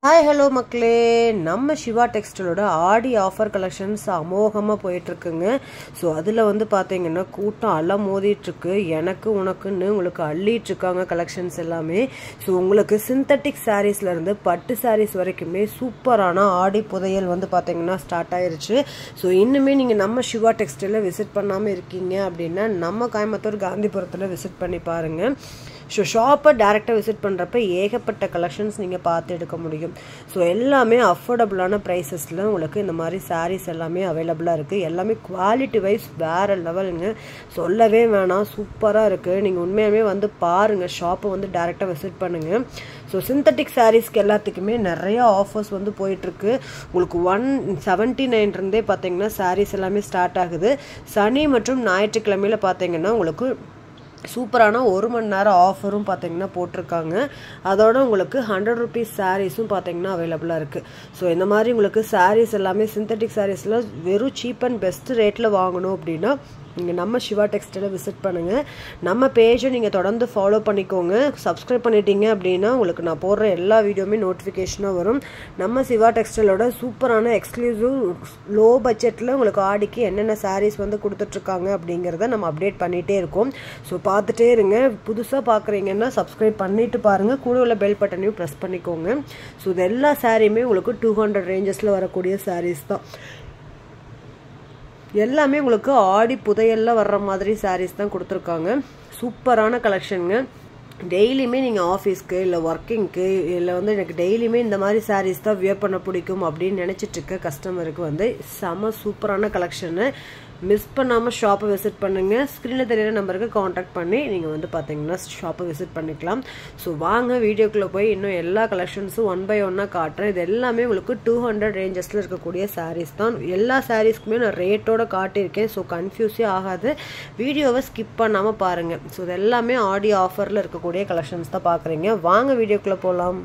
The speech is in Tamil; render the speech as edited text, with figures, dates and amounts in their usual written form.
ஹாய் ஹலோ மக்களே, நம்ம சிவா டெக்ஸ்டைலோட ஆடி ஆஃபர் கலெக்ஷன்ஸ் அமோகமாக போயிட்டுருக்குங்க. ஸோ அதில் பார்த்தீங்கன்னா கூட்டம் எல்லாம் மோதிட்டுருக்கு. எனக்கு உனக்குன்னு உங்களுக்கு அள்ளிட்டுருக்காங்க கலெக்ஷன்ஸ் எல்லாமே. ஸோ உங்களுக்கு சிந்தட்டிக் சாரீஸ்லேருந்து பட்டு சாரீஸ் வரைக்குமே சூப்பரான ஆடி புதையல் பார்த்தீங்கன்னா ஸ்டார்ட் ஆயிருச்சு. ஸோ இன்னுமே நீங்கள் நம்ம சிவா டெக்ஸ்டைலில் விசிட் பண்ணாமல் இருக்கீங்க அப்படின்னா நம்ம கோயம்புத்தூர் காந்திபுரத்தில் விசிட் பண்ணி பாருங்கள். ஸோ ஷாப்பை டேரெக்டாக விசிட் பண்ணுறப்ப ஏகப்பட்ட கலெக்ஷன்ஸ் நீங்கள் பார்த்து எடுக்க முடியும். ஸோ எல்லாமே அஃபோர்டபுளான ப்ரைஸஸில் உங்களுக்கு இந்த மாதிரி சாரீஸ் எல்லாமே அவைலபிளாக இருக்குது. எல்லாமே குவாலிட்டி வைஸ் வேறு லெவலுங்க, சொல்லவே வேணாம், சூப்பராக இருக்குது. நீங்கள் உண்மையாகவே பாருங்கள், ஷாப்பை டேரெக்டாக விசிட் பண்ணுங்கள். ஸோ சிந்தட்டிக் சாரீஸ்க்கு எல்லாத்துக்குமே நிறைய ஆஃபர்ஸ் போயிட்டுருக்கு. உங்களுக்கு 179 பார்த்தீங்கன்னா சாரீஸ் எல்லாமே ஸ்டார்ட் ஆகுது. சனி மற்றும் ஞாயிற்றுக்கிழமையில் பார்த்தீங்கன்னா உங்களுக்கு சூப்பரான 1 மணி நேரம் ஆஃபரும் பார்த்தீங்கன்னா போட்டிருக்காங்க. அதோட உங்களுக்கு 100 ருபீஸ் சாரீஸும் பார்த்தீங்கன்னா அவைலபிளாக இருக்குது. ஸோ இந்த மாதிரி உங்களுக்கு சாரீஸ் எல்லாமே சிந்தட்டிக் சாரீஸில் வெறும் சீப் அண்ட் பெஸ்ட் ரேட்டில் வாங்கணும் அப்படின்னா நீங்கள் நம்ம சிவா டெக்ஸ்டைலை விசிட் பண்ணுங்கள். நம்ம பேஜை நீங்கள் தொடர்ந்து ஃபாலோ பண்ணிக்கோங்க. சப்ஸ்கிரைப் பண்ணிட்டீங்க அப்படின்னா உங்களுக்கு நான் போடுற எல்லா வீடியோவுமே நோட்டிஃபிகேஷனாக வரும். நம்ம சிவா டெக்ஸ்டைலோட சூப்பரான எக்ஸ்க்ளூசிவ் லோ பட்ஜெட்டில் உங்களுக்கு ஆடிக்கு என்னென்ன சாரீஸ் கொடுத்துட்ருக்காங்க அப்படிங்கிறத நம்ம அப்டேட் பண்ணிகிட்டே இருக்கோம். ஸோ பார்த்துட்டே இருங்க. புதுசாக பார்க்குறீங்கன்னா சப்ஸ்கிரைப் பண்ணிவிட்டு பாருங்கள், கூட உள்ள பெல் பட்டனையும் ப்ரெஸ் பண்ணிக்கோங்க. ஸோ இது எல்லா சாரியுமே உங்களுக்கு 200 ரேஞ்சஸில் வரக்கூடிய சாரீஸ் தான். எல்லாமே உங்களுக்கு ஆடி புதையல்ல வர்ற மாதிரி சாரீஸ் தான் கொடுத்துருக்காங்க. சூப்பரான கலெக்ஷனுங்க. டெய்லியுமே நீங்கள் ஆஃபீஸ்க்கு இல்லை ஒர்க்கிங்க்கு இல்லை எனக்கு டெய்லியுமே இந்த மாதிரி சாரீஸ் தான் வியர் பண்ண பிடிக்கும் அப்படின்னு நினச்சிட்டு இருக்க கஸ்டமருக்கு செம சூப்பரான கலெக்ஷனு. மிஸ் பண்ணாமல் ஷாப்பை விசிட் பண்ணுங்கள். ஸ்க்ரீனில் தெரியிற நம்பருக்கு காண்டாக்ட் பண்ணி நீங்கள் பார்த்தீங்கன்னா ஷாப்பை விசிட் பண்ணிக்கலாம். ஸோ வாங்க வீடியோக்குள்ளே போய் இன்னும் எல்லா கலெக்ஷன்ஸும் 1 by 1 காட்டுறேன். இது எல்லாமே உங்களுக்கு 200 ரேஞ்சஸில் இருக்கக்கூடிய சாரீஸ் தான். எல்லா சாரீஸ்க்குமே நான் ரேட்டோட காட்டியிருக்கேன். ஸோ கன்ஃபியூஸே ஆகாது, வீடியோவை ஸ்கிப் பண்ணாமல் பாருங்கள். ஸோ இது எல்லாமே ஆடி ஆஃபரில் இருக்கக்கூடிய கலெக்ஷன்ஸ் தான் பார்க்குறீங்க. வாங்க வீடியோக்குள்ளே போகலாம்.